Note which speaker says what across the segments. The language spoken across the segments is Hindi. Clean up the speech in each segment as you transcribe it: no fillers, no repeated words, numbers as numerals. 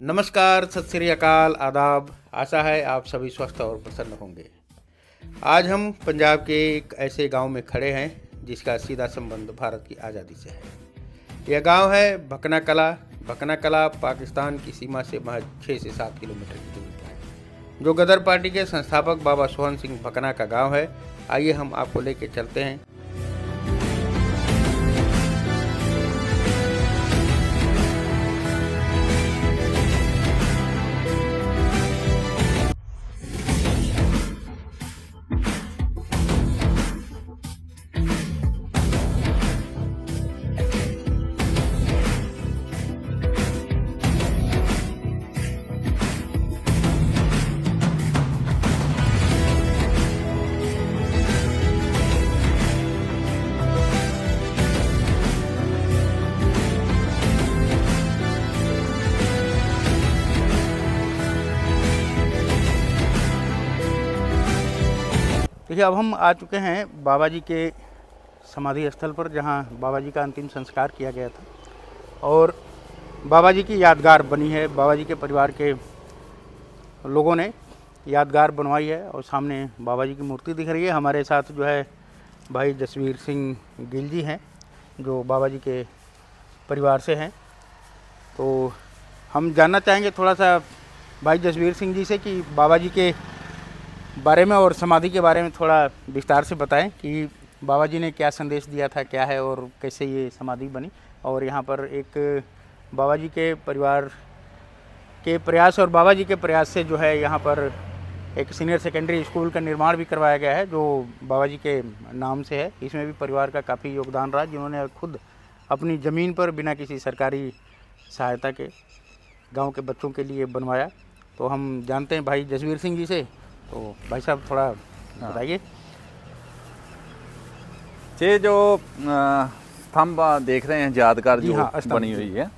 Speaker 1: नमस्कार, सत श्री अकाल, आदाब। आशा है आप सभी स्वस्थ और प्रसन्न होंगे। आज हम पंजाब के एक ऐसे गांव में खड़े हैं जिसका सीधा संबंध भारत की आज़ादी से है। यह गांव है भकना कला। भकना कला पाकिस्तान की सीमा से महज 6 से 7 किलोमीटर की दूरी पर है, जो गदर पार्टी के संस्थापक बाबा सोहन सिंह भकना का गाँव है। आइए हम आपको लेके चलते हैं। देखिए, अब हम आ चुके हैं बाबा जी के समाधि स्थल पर, जहां बाबा जी का अंतिम संस्कार किया गया था और बाबा जी की यादगार बनी है। बाबा जी के परिवार के लोगों ने यादगार बनवाई है और सामने बाबा जी की मूर्ति दिख रही है। हमारे साथ जो है भाई जसवीर सिंह गिल जी हैं, जो बाबा जी के परिवार से हैं। तो हम जानना चाहेंगे थोड़ा सा भाई जसवीर सिंह जी से कि बाबा जी के बारे में और समाधि के बारे में थोड़ा विस्तार से बताएं कि बाबा जी ने क्या संदेश दिया था, क्या है और कैसे ये समाधि बनी। और यहाँ पर एक बाबा जी के परिवार के प्रयास और बाबा जी के प्रयास से जो है यहाँ पर एक सीनियर सेकेंडरी स्कूल का निर्माण भी करवाया गया है, जो बाबा जी के नाम से है। इसमें भी परिवार का काफ़ी योगदान रहा, जिन्होंने खुद अपनी ज़मीन पर बिना किसी सरकारी सहायता के गाँव के बच्चों के लिए बनवाया। तो हम जानते हैं भाई जसवीर सिंह जी से। तो भाई साहब थोड़ा बताइए।
Speaker 2: ये जो स्तंभ देख रहे हैं यादगार जो बनी हुई है,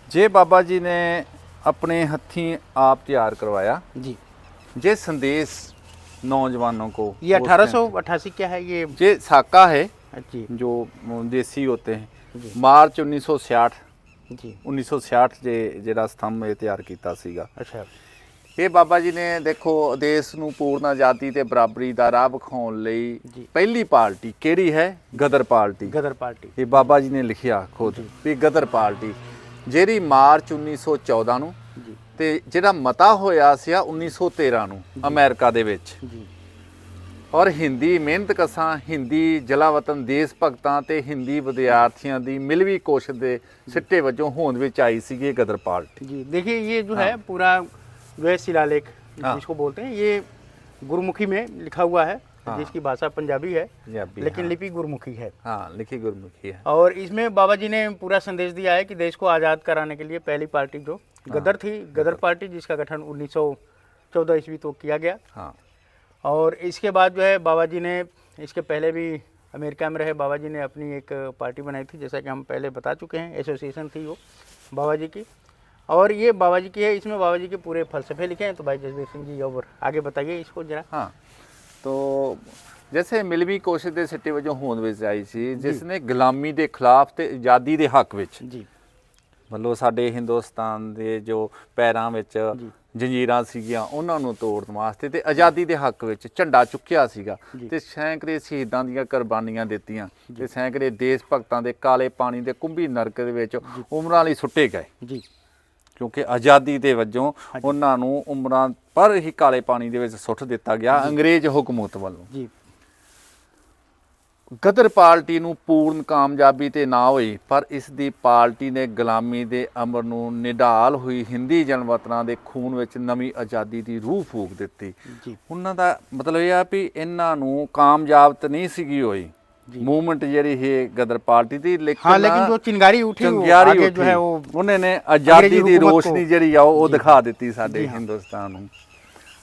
Speaker 2: ये बाबा जी ने अपने हथी आप तैयार करवाया
Speaker 1: जी।
Speaker 2: ये संदेश नौजवानों को।
Speaker 1: ये 1888 क्या है
Speaker 2: ये साका है
Speaker 1: जी,
Speaker 2: जो देसी होते हैं। मार्च 1966
Speaker 1: जी
Speaker 2: 1966 ਜਿਹੜਾ स्तंभ ਇਹ ਤਿਆਰ ਕੀਤਾ ਸੀਗਾ।
Speaker 1: अच्छा।
Speaker 2: ਇਹ ਬਾਬਾ ਜੀ ਨੇ ਦੇਖੋ ਦੇਸ਼ ਨੂੰ ਪੂਰਨ ਆਜ਼ਾਦੀ ਤੇ ਬਰਾਬਰੀ ਦਾ ਰਾਹ ਵਿਖਾਉਣ ਲਈ ਪਹਿਲੀ ਪਾਰਟੀ ਕਿਹੜੀ ਹੈ? ਗਦਰ ਪਾਰਟੀ।
Speaker 1: गदर पार्टी
Speaker 2: ਇਹ ਬਾਬਾ ਜੀ ਨੇ ਲਿਖਿਆ ਖੁਦ ਵੀ ਗਦਰ ਪਾਰਟੀ, ਜਿਹੜੀ ਮਾਰਚ 1914 ਨੂੰ ਤੇ ਜਿਹੜਾ ਮਤਾ ਹੋਇਆ ਸੀ 1913 ਨੂੰ ਅਮਰੀਕਾ ਦੇ ਵਿੱਚ।
Speaker 1: जी
Speaker 2: ਔਰ ਹਿੰਦੀ ਮਿਹਨਤਕਸ਼ਾਂ, ਹਿੰਦੀ ਜਲਾਵਤਨ ਦੇਸ਼ ਭਗਤਾਂ ਤੇ ਹਿੰਦੀ ਵਿਦਿਆਰਥੀਆਂ ਦੀ ਮਿਲਵੀ ਕੋਸ਼ਿਸ਼ ਦੇ ਸਿੱਟੇ ਵਜੋਂ ਹੋਂਦ ਵਿੱਚ ਆਈ ਸੀ ਇਹ ਗਦਰ ਪਾर्टी।
Speaker 1: जी देखिए, ये जो है पूरा वह शिलालेख जिसको बोलते हैं, ये गुरुमुखी में लिखा हुआ है, जिसकी भाषा पंजाबी है लेकिन लिपि गुरुमुखी है।
Speaker 2: हाँ, लिखी गुरुमुखी है।
Speaker 1: और इसमें बाबा जी ने पूरा संदेश दिया है कि देश को आज़ाद कराने के लिए पहली पार्टी जो गदर थी, गदर पार्टी, जिसका गठन 1914 ईस्वी तो किया गया।
Speaker 2: हाँ।
Speaker 1: और इसके बाद जो है बाबा जी ने, इसके पहले भी अमेरिका में रहे बाबा जी ने अपनी एक पार्टी बनाई थी, जैसा कि हम पहले बता चुके हैं। एसोसिएशन थी वो बाबा जी की, और ये बाबा जी की है। इसमें बाबा जी के पूरे फलसफे लिखे हैं। तो भाई जसवीर सिंह जी और आगे बताइए इसको जरा।
Speaker 2: हाँ, तो जैसे मिलवी कोशिश ਦੇ ਸਿੱਟੇ ਵਜੋਂ ਹੋਂਦ ਵਿੱਚ ਆਈ ਸੀ, ਜਿਸ ਨੇ ਗੁਲਾਮੀ ਦੇ ਖਿਲਾਫ ਤੇ ਆਜ਼ਾਦੀ ਦੇ ਹੱਕ ਵਿੱਚ
Speaker 1: ਜੀ,
Speaker 2: ਮਤਲਬ ਸਾਡੇ ਹਿੰਦੁਸਤਾਨ ਦੇ ਜੋ ਪੈਰਾਂ ਵਿੱਚ ਜੰਜੀਰਾਂ ਸੀਗੀਆਂ ਉਹਨਾਂ ਨੂੰ ਤੋੜਨ ਵਾਸਤੇ ਤੇ ਆਜ਼ਾਦੀ ਦੇ ਹੱਕ ਵਿੱਚ ਝੰਡਾ ਚੁੱਕਿਆ ਸੀਗਾ ਤੇ ਸੈਂਕੜੇ ਸ਼ਹੀਦਾਂ ਦੀਆਂ ਕੁਰਬਾਨੀਆਂ ਦਿੱਤੀਆਂ ਤੇ ਸੈਂਕੜੇ ਦੇਸ਼ ਭਗਤਾਂ ਦੇ ਕਾਲੇ ਪਾਣੀ ਦੇ ਕੁੰਭੀ ਨਰਕ ਦੇ ਵਿੱਚ ਉਮਰਾਂ ਲਈ ਸੁੱਟੇ ਗਏ ਜੀ। ਕਿਉਂਕਿ ਆਜ਼ਾਦੀ ਦੇ ਵਜੋਂ ਉਹਨਾਂ ਨੂੰ ਉਮਰਾਂ ਪਰ ਹੀ ਕਾਲੇ ਪਾਣੀ ਦੇ ਵਿੱਚ ਸੁੱਟ ਦਿੱਤਾ ਗਿਆ ਅੰਗਰੇਜ਼ ਹੁਕੂਮਤ ਵੱਲੋਂ ਜੀ। ਗਦਰ ਪਾਰਟੀ ਨੂੰ ਪੂਰਨ ਕਾਮਯਾਬੀ ਤੇ ਨਾ ਹੋਈ, ਪਰ ਇਸ ਦੀ ਪਾਰਟੀ ਨੇ ਗੁਲਾਮੀ ਦੇ ਅਮਰ ਨੂੰ ਨਿਢਾਲ ਹੋਈ ਹਿੰਦੀ ਜਨਵਤਨਾਂ ਦੇ ਖੂਨ ਵਿੱਚ ਨਵੀਂ ਆਜ਼ਾਦੀ ਦੀ ਰੂਹ ਫੂਕ ਦਿੱਤੀ। ਉਹਨਾਂ ਦਾ ਮਤਲਬ ਇਹ ਆ ਵੀ ਇਹਨਾਂ ਨੂੰ ਕਾਮਯਾਬ ਤਾਂ ਨਹੀਂ ਸੀਗੀ ਹੋਈ मूवमेंट ਜਿਹੜੀ ਹੈ गदर पार्टी ਦੀ,
Speaker 1: लेकिन जो चिंगारी उठी
Speaker 2: आगे जो है वो ਉਹਨੇ ਨੇ ਆਜ਼ਾਦੀ ਦੀ ਰੋਸ਼ਨੀ ਜਿਹੜੀ ਆ ਉਹ ਦਿਖਾ ਦਿੱਤੀ ਸਾਡੇ ਹਿੰਦੁਸਤਾਨ ਨੂੰ।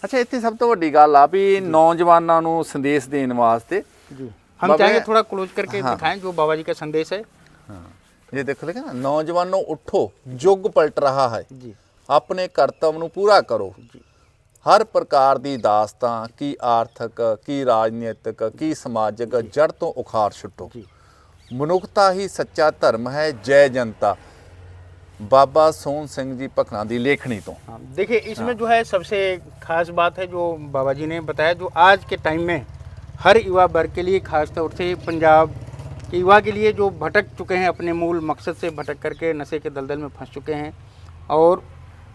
Speaker 2: ਅੱਛਾ, ਇੱਥੇ ਸਭ ਤੋਂ ਵੱਡੀ ਗੱਲ ਆ ਵੀ ਨੌਜਵਾਨਾਂ ਨੂੰ ਸੰਦੇਸ਼ ਦੇਣ ਵਾਸਤੇ
Speaker 1: हम चाहेंगे थोड़ा क्लोज करके दिखाएं जो बाबा जी का संदेश है।
Speaker 2: ये देखो लिखा ना, नौजवानों उठो, युग पलट रहा है, अपने कर्तव्य ਨੂੰ ਪੂਰਾ ਕਰੋ। हर प्रकार की दास्तां की आर्थिक की राजनीतिक की समाजिक जड़ तो उखाड़ छुटो। मनुखता ही सच्चा धर्म है, जय जनता। बाबा सोहन सिंह जी भकना दी लेखनी तो।
Speaker 1: हाँ, देखिए इसमें जो है सबसे खास बात है जो बाबा जी ने बताया, जो आज के टाइम में हर युवा वर्ग के लिए, खास तौर से पंजाब के युवा के लिए जो भटक चुके हैं, अपने मूल मकसद से भटक करके नशे के दलदल में फंस चुके हैं और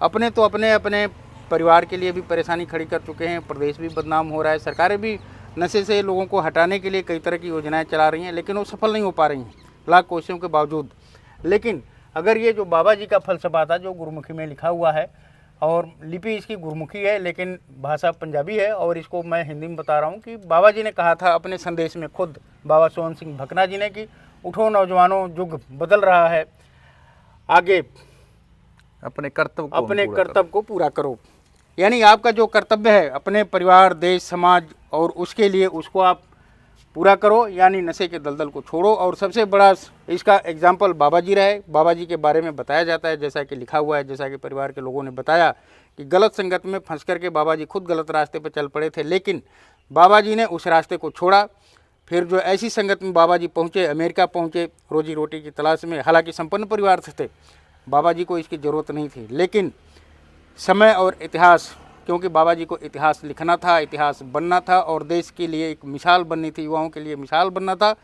Speaker 1: अपने अपने परिवार के लिए भी परेशानी खड़ी कर चुके हैं। प्रदेश भी बदनाम हो रहा है, सरकारें भी नशे से लोगों को हटाने के लिए कई तरह की योजनाएं चला रही हैं, लेकिन वो सफल नहीं हो पा रही हैं लाख कोशिशों के बावजूद। लेकिन अगर ये जो बाबा जी का फलसफा था, जो गुरुमुखी में लिखा हुआ है और लिपि इसकी गुरुमुखी है लेकिन भाषा पंजाबी है, और इसको मैं हिंदी में बता रहा हूँ कि बाबा जी ने कहा था अपने संदेश में, खुद बाबा सोहन सिंह भकना जी ने, कि उठो नौजवानों, युग बदल रहा है, आगे
Speaker 2: अपने कर्तव्य
Speaker 1: को पूरा करो। यानी आपका जो कर्तव्य है अपने परिवार, देश, समाज और उसके लिए, उसको आप पूरा करो, यानी नशे के दलदल को छोड़ो। और सबसे बड़ा इसका एग्जाम्पल बाबा जी रहे। बाबा जी के बारे में बताया जाता है, जैसा कि लिखा हुआ है, जैसा कि परिवार के लोगों ने बताया, कि गलत संगत में फंस करके बाबा जी खुद गलत रास्ते पर चल पड़े थे, लेकिन बाबा जी ने उस रास्ते को छोड़ा। फिर जो ऐसी संगत में बाबा जी पहुँचे, अमेरिका पहुँचे रोजी रोटी की तलाश में। हालांकि संपन्न परिवार से थे, बाबा जी को इसकी ज़रूरत नहीं थी, लेकिन समय और इतिहास, क्योंकि बाबा जी को इतिहास लिखना था, इतिहास बनना था और देश के लिए एक मिसाल बननी थी, युवाओं के लिए मिसाल बनना था।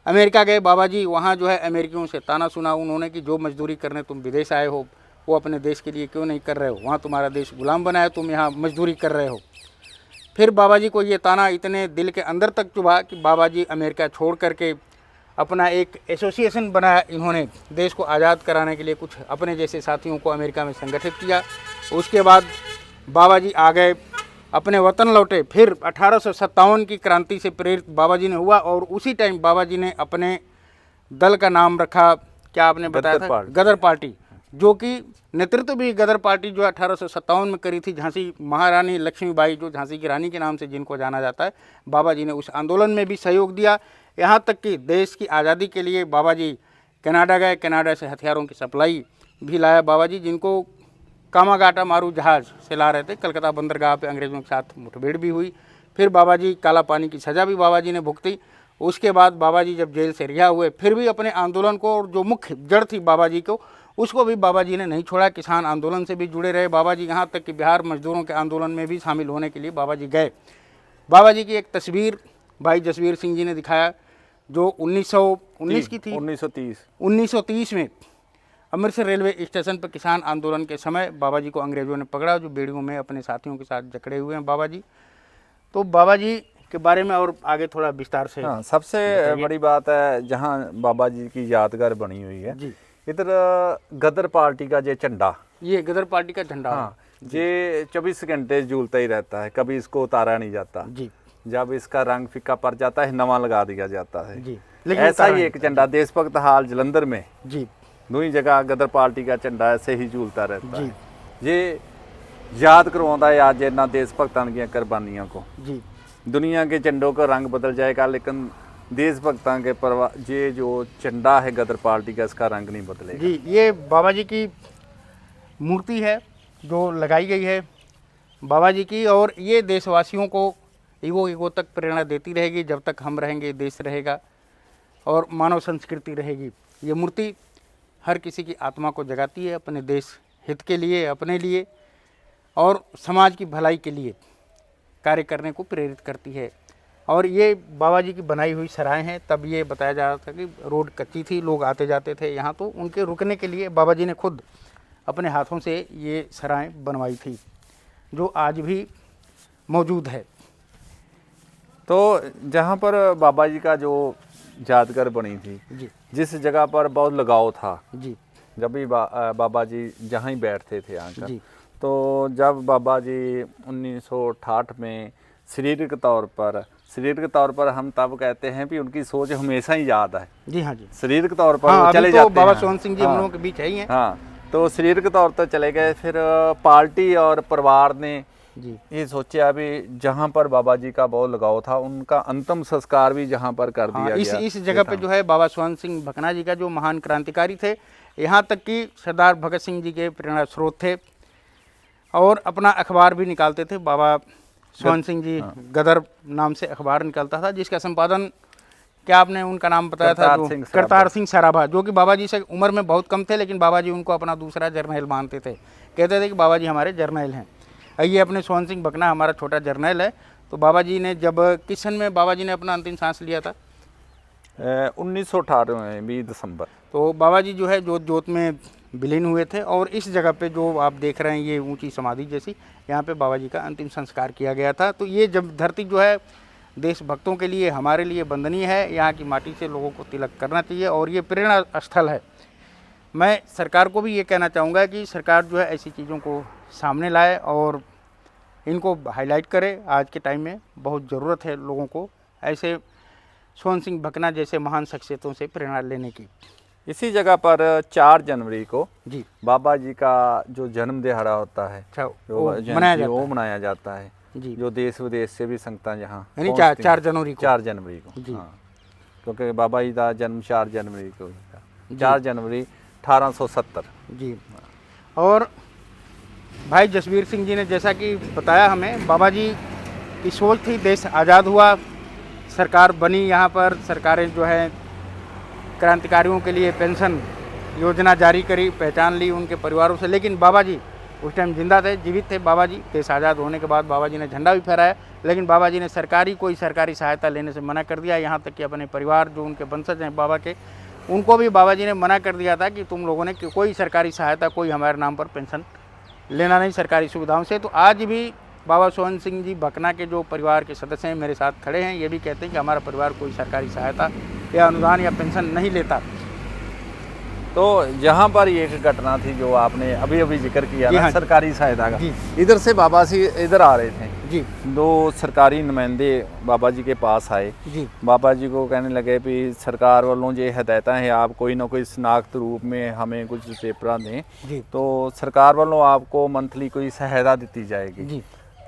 Speaker 1: अमेरिका गए बाबा जी, वहाँ जो है अमेरिकियों से ताना सुना उन्होंने कि जो मजदूरी करने तुम विदेश आए हो वो अपने देश के लिए क्यों नहीं कर रहे हो, वहाँ तुम्हारा देश गुलाम बना है, तुम यहाँ मजदूरी कर रहे हो। फिर बाबा जी को ये ताना इतने दिल के अंदर तक चुभा कि बाबा जी अमेरिका छोड़ करके अपना एक एसोसिएशन बनाया इन्होंने, देश को आज़ाद कराने के लिए कुछ अपने जैसे साथियों को अमेरिका में संगठित किया। उसके बाद बाबा जी आ गए, अपने वतन लौटे। फिर 1857 की क्रांति से प्रेरित बाबा जी ने हुआ और उसी टाइम बाबा जी ने अपने दल का नाम रखा, क्या आपने बताया था, गदर पार्टी, जो कि नेतृत्व भी गदर पार्टी जो 1857 में करी थी झांसी महारानी लक्ष्मीबाई, जो झांसी की रानी के नाम से जिनको जाना जाता है। बाबा जी ने उस आंदोलन में भी सहयोग दिया, यहाँ तक कि देश की आज़ादी के लिए बाबा जी कनाडा गए, कनाडा से हथियारों की सप्लाई भी लाया बाबा जी, जिनको कामागाटा मारू जहाज़ से ला रहे थे। कलकत्ता बंदरगाह पे अंग्रेज़ों के साथ मुठभेड़ भी हुई। फिर बाबा जी काला पानी की सज़ा भी बाबा जी ने भुगती। उसके बाद बाबा जी जब जेल से रिहा हुए, फिर भी अपने आंदोलन को, और जो मुख्य जड़ थी बाबा जी को, उसको भी बाबा जी ने नहीं छोड़ा। किसान आंदोलन से भी जुड़े रहे बाबा जी, यहाँ तक कि बिहार मजदूरों के आंदोलन में भी शामिल होने के लिए बाबा जी गए। बाबा जी की एक तस्वीर भाई जसवीर सिंह जी ने दिखाया, जो 1919 की थी, 1930 में अमृतसर रेलवे स्टेशन पर किसान आंदोलन के समय बाबा जी को अंग्रेज़ों ने पकड़ा, जो बेड़ियों में अपने साथियों के साथ जकड़े हुए हैं बाबा जी। तो बाबा जी के बारे में और आगे थोड़ा विस्तार से।
Speaker 2: हाँ, सबसे बड़ी बात है जहाँ बाबा जी की यादगार बनी हुई है जी, इधर गदर पार्टी का ये झंडा,
Speaker 1: ये गदर पार्टी का झंडा,
Speaker 2: हाँ, ये 24 घंटे झूलता ही रहता है, कभी इसको उतारा नहीं जाता जी। जब इसका रंग फीका पड़ जाता है नवा लगा दिया जाता है जी। लेकिन ऐसा ही एक झंडा देशभक्त हाल जलंधर में जी, दूसरी जगह गदर पार्टी का झंडा ऐसे ही झूलता रहता है। ये याद करवाता है आज इन्होंने देशभक्तों की कुर्बानियों को जी। दुनिया के झंडों का रंग बदल जाएगा, लेकिन देशभक्तों के परवाह ये जो झंडा है गदर पार्टी का, इसका रंग नहीं बदलेगा जी।
Speaker 1: ये बाबा जी की मूर्ति है जो लगाई गई है बाबा जी की, और ये देशवासियों को ईगो तक प्रेरणा देती रहेगी। जब तक हम रहेंगे देश रहेगा और मानव संस्कृति रहेगी। ये मूर्ति हर किसी की आत्मा को जगाती है, अपने देश हित के लिए, अपने लिए और समाज की भलाई के लिए कार्य करने को प्रेरित करती है। और ये बाबा जी की बनाई हुई सराय हैं। तब ये बताया जा रहा था कि रोड कच्ची थी, लोग आते जाते थे यहाँ, तो उनके रुकने के लिए बाबा जी ने खुद अपने हाथों से ये सराय बनवाई थी, जो आज भी मौजूद है।
Speaker 2: तो जहाँ पर बाबा जी का जो यादगार बनी थी जी, जिस जगह पर बहुत लगाव था जी, जब भी बाबा जी जहाँ ही बैठते थे आकर, तो जब बाबा जी 1968 में शारीरिक तौर पर हम तब कहते हैं कि उनकी सोच हमेशा ही याद है जी। हाँ जी, शारीरिक तौर पर
Speaker 1: हाँ,
Speaker 2: वो चले
Speaker 1: तो
Speaker 2: जाते
Speaker 1: बाबा
Speaker 2: हैं।
Speaker 1: सोहन सिंह जी हम लोगों के बीच है ही हैं।
Speaker 2: हाँ, तो शारीरिक तौर पर चले गए। फिर पार्टी और परिवार ने जी ये सोचा अभी जहाँ पर बाबा जी का बहुत लगाव था, उनका अंतिम संस्कार भी जहाँ पर कर दिया गया।
Speaker 1: इस जगह पे जो है बाबा सोहन सिंह भकना जी का, जो महान क्रांतिकारी थे, यहाँ तक कि सरदार भगत सिंह जी के प्रेरणा स्रोत थे और अपना अखबार भी निकालते थे। बाबा सोहन सिंह जी गदर नाम से अखबार निकलता था, जिसका संपादन क्या आपने उनका नाम बताया था, जो करतार सिंह सराभा, जो कि बाबा जी से उम्र में बहुत कम थे, लेकिन बाबा जी उनको अपना दूसरा जर्नैल मानते थे, कहते थे कि बाबा जी हमारे जर्नैल हैं। ये अपने सोहन सिंह भकना हमारा छोटा जर्नैल है। तो बाबा जी ने जब किस सन में बाबा जी ने अपना अंतिम सांस लिया था?
Speaker 2: 1918 में 20 दिसंबर।
Speaker 1: तो बाबा जी जो है जोत जोत में विलीन हुए थे, और इस जगह पे जो आप देख रहे हैं ये ऊंची समाधि जैसी, यहाँ पे बाबा जी का अंतिम संस्कार किया गया था। तो ये जब धरती जो है देशभक्तों के लिए, हमारे लिए वंदनीय है। यहाँ की माटी से लोगों को तिलक करना चाहिए, और ये प्रेरणा स्थल है। मैं सरकार को भी ये कहना चाहूँगा कि सरकार जो है ऐसी चीज़ों को सामने लाए और इनको हाईलाइट करे। आज के टाइम में बहुत ज़रूरत है लोगों को ऐसे सोहन सिंह भकना जैसे महान शख्सियतों से प्रेरणा लेने की।
Speaker 2: इसी जगह पर 4 जनवरी को
Speaker 1: जी
Speaker 2: बाबा जी का जो जन्म दिहाड़ा होता है,
Speaker 1: अच्छा,
Speaker 2: वो मनाया जाता है
Speaker 1: जी,
Speaker 2: जो देश विदेश से भी संगतां यहाँ,
Speaker 1: यानी 4 जनवरी को।
Speaker 2: 4 जनवरी को
Speaker 1: जी।
Speaker 2: हाँ, क्योंकि बाबा जी का जन्म 4 जनवरी को हुआ, 4 जनवरी 1870
Speaker 1: जी। और भाई जसवीर सिंह जी ने जैसा कि बताया हमें, बाबा जी की सोच थी, देश आज़ाद हुआ, सरकार बनी, यहाँ पर सरकारें जो है क्रांतिकारियों के लिए पेंशन योजना जारी करी, पहचान ली उनके परिवारों से। लेकिन बाबा जी उस टाइम जिंदा थे, जीवित थे बाबा जी। देश आज़ाद होने के बाद बाबा जी ने झंडा भी फहराया, लेकिन बाबा जी ने कोई सरकारी सहायता लेने से मना कर दिया। यहाँ तक कि अपने परिवार जो उनके वंशज हैं बाबा के, उनको भी बाबा जी ने मना कर दिया था कि तुम लोगों ने कोई सरकारी सहायता, कोई हमारे नाम पर पेंशन लेना नहीं सरकारी सुविधाओं से। तो आज भी बाबा सोहन सिंह जी भकना के जो परिवार के सदस्य हैं मेरे साथ खड़े हैं, ये भी कहते हैं कि हमारा परिवार कोई सरकारी सहायता या अनुदान या पेंशन नहीं लेता।
Speaker 2: तो यहाँ पर एक घटना थी जो आपने अभी अभी जिक्र किया ना,
Speaker 1: हाँ,
Speaker 2: सरकारी सहायता का।
Speaker 1: जी।
Speaker 2: इधर से बाबा जी इधर आ रहे थे
Speaker 1: जी,
Speaker 2: 2 सरकारी नुमाइंदे बाबा जी के पास आए।
Speaker 1: जी,
Speaker 2: बाबा जी को कहने लगे भी सरकार वालों जो हदायतां हैं, आप कोई ना कोई शनाख्त रूप में हमें कुछ पेपर दें,
Speaker 1: जी,
Speaker 2: तो सरकार वालों आपको मंथली कोई सहायता दी जाएगी।
Speaker 1: जी।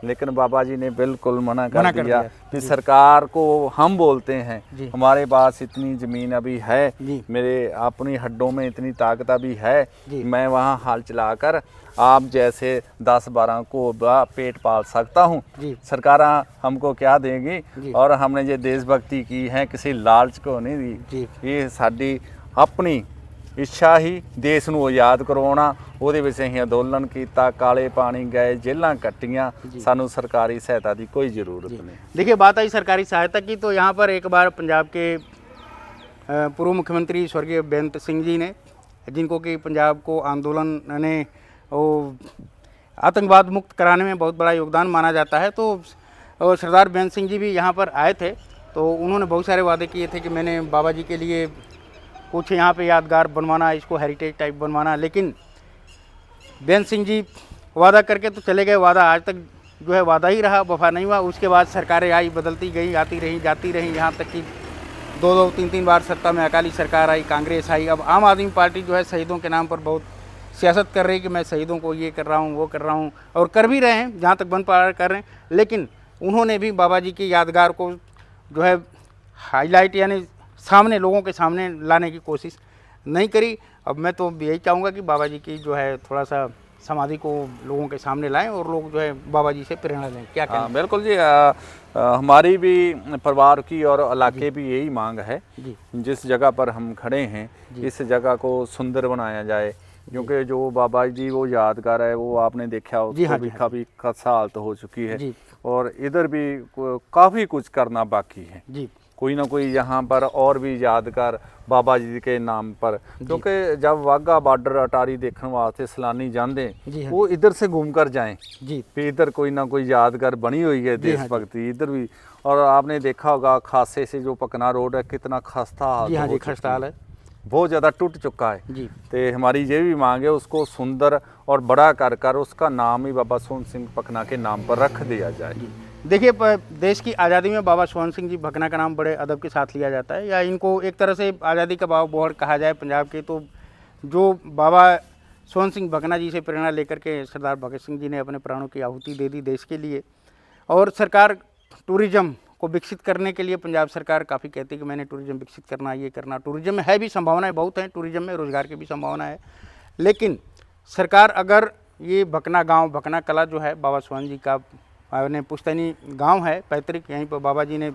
Speaker 2: लेकिन बाबा जी ने बिल्कुल मना कर
Speaker 1: कर
Speaker 2: दिया
Speaker 1: दिया।
Speaker 2: कि सरकार को हम बोलते हैं,
Speaker 1: जी।
Speaker 2: हमारे पास इतनी ज़मीन अभी है,
Speaker 1: जी।
Speaker 2: मेरे अपनी हड्डों में इतनी ताकत अभी है,
Speaker 1: जी।
Speaker 2: मैं वहाँ हाल चलाकर आप जैसे 10-12 को पेट पाल सकता हूँ।
Speaker 1: जी।
Speaker 2: सरकार हमको क्या देगी?
Speaker 1: जी।
Speaker 2: और हमने ये देशभक्ति की है, किसी लालच को नहीं दी।
Speaker 1: जी।
Speaker 2: ये साडी अपनी ਇੱਛਾ ਹੀ ਦੇਸ਼ ਨੂੰ ਆਜ਼ਾਦ ਕਰਵਾਉਣਾ, ਉਹਦੇ ਵਿੱਚ ਅਸੀਂ ਅੰਦੋਲਨ ਕੀਤਾ, ਕਾਲੇ पानी गए, जेलां कट्टियां, सानू सरकारी सहायता की कोई ज़रूरत नहीं।
Speaker 1: देखिए, बात आई सरकारी सहायता की, तो यहाँ पर एक बार पंजाब के पूर्व मुख्यमंत्री स्वर्गीय बेअंत सिंह जी ने, जिनको कि पंजाब को आंदोलन ने वो आतंकवाद मुक्त कराने में बहुत बड़ा योगदान माना जाता है, तो सरदार बेअंत सिंह जी भी यहाँ पर आए थे। तो उन्होंने बहुत सारे वादे किए थे कि मैंने बाबा जी के लिए कुछ यहाँ पे यादगार बनवाना, इसको हेरिटेज टाइप बनवाना। लेकिन बेअंत सिंह जी वादा करके तो चले गए, वादा आज तक जो है वादा ही रहा, वफा नहीं हुआ। उसके बाद सरकारें आई, बदलती गई, आती रही, जाती रही, यहाँ तक कि 2-2, 3-3 बार सत्ता में अकाली सरकार आई, कांग्रेस आई। अब आम आदमी पार्टी जो है शहीदों के नाम पर बहुत सियासत कर रही है कि मैं शहीदों को ये कर रहा हूँ, वो कर रहा हूँ, और कर भी रहे हैं, जहाँ तक बन पा कर रहे हैं। लेकिन उन्होंने भी बाबा जी की यादगार को जो है हाईलाइट यानी सामने, लोगों के सामने लाने की कोशिश नहीं करी। अब मैं तो यही चाहूँगा कि बाबा जी की जो है थोड़ा सा समाधि को लोगों के सामने लाएं और लोग जो है बाबा जी से प्रेरणा लें। क्या कहना?
Speaker 2: बिल्कुल जी, हमारी भी परिवार की और इलाके भी यही मांग है
Speaker 1: जी।
Speaker 2: जिस जगह पर हम खड़े हैं इस जगह को सुंदर बनाया जाए, क्योंकि जो बाबा जी वो यादगार है वो आपने देखा उसको भी काफ़ी खसालत हो चुकी है, और इधर भी काफ़ी कुछ करना बाकी है जी। कोई ना कोई यहाँ पर और भी यादगार बाबा जी के नाम पर, क्योंकि जब वाघा बार्डर अटारी देखने वास्ते सैलानी जाते वो इधर से घूम कर जाएँ जी, फिर इधर कोई ना कोई यादगार बनी हुई है देशभक्ति इधर भी। और आपने देखा होगा खासे से जो पकना रोड है कितना खस्ता हाल है, बहुत ज़्यादा टूट चुका है जी। तो हमारी ये भी मांग है उसको सुंदर और बड़ा कर कर उसका नाम ही बाबा सोहन सिंह भकना के नाम पर रख दिया जाए।
Speaker 1: देखिए, देश की आज़ादी में बाबा सोहन सिंह जी भकना का नाम बड़े अदब के साथ लिया जाता है, या इनको एक तरह से आज़ादी का बाबा बोहर कहा जाए पंजाब के। तो जो बाबा सोहन सिंह भकना जी से प्रेरणा लेकर के सरदार भगत सिंह जी ने अपने प्राणों की आहुति दे दी देश के लिए। और सरकार टूरिज़्म को विकसित करने के लिए, पंजाब सरकार काफ़ी कहती है कि मैंने टूरिज़्म विकसित करना, ये करना। टूरिज़्म में है भी संभावनाएं बहुत हैं, टूरिज़्म में रोज़गार की भी संभावना है। लेकिन सरकार अगर ये भकना गांव, भकना कला जो है बाबा सोहन जी का पुश्तैनी गांव है, पैतृक, यहीं पर बाबा जी ने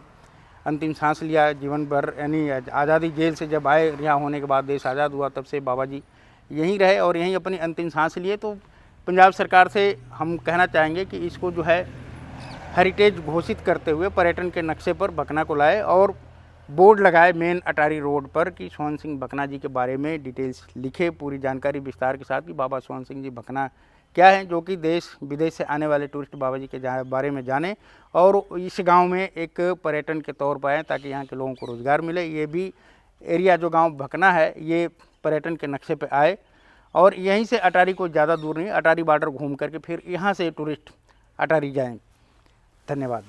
Speaker 1: अंतिम सांस लिया जीवन भर, यानी आज़ादी जेल से जब आए, रिहा होने के बाद देश आज़ाद हुआ, तब से बाबा जी यहीं रहे और यहीं अपनी अंतिम सांस लिए। तो पंजाब सरकार से हम कहना चाहेंगे कि इसको जो है हेरिटेज घोषित करते हुए पर्यटन के नक्शे पर भकना को लाए और बोर्ड लगाए मेन अटारी रोड पर कि स्वर्ण सिंह भकना जी के बारे में डिटेल्स लिखे, पूरी जानकारी विस्तार के साथ कि बाबा स्वर्ण सिंह जी भकना क्या है, जो कि देश विदेश से आने वाले टूरिस्ट बाबा जी के बारे में जाने और इस गांव में एक पर्यटन के तौर पर आए ताकि यहाँ के लोगों को रोज़गार मिले। ये भी एरिया जो गांव भकना है ये पर्यटन के नक्शे पे आए और यहीं से अटारी को ज़्यादा दूर नहीं, अटारी बॉर्डर घूम करके फिर यहाँ से टूरिस्ट अटारी जाएँ। धन्यवाद।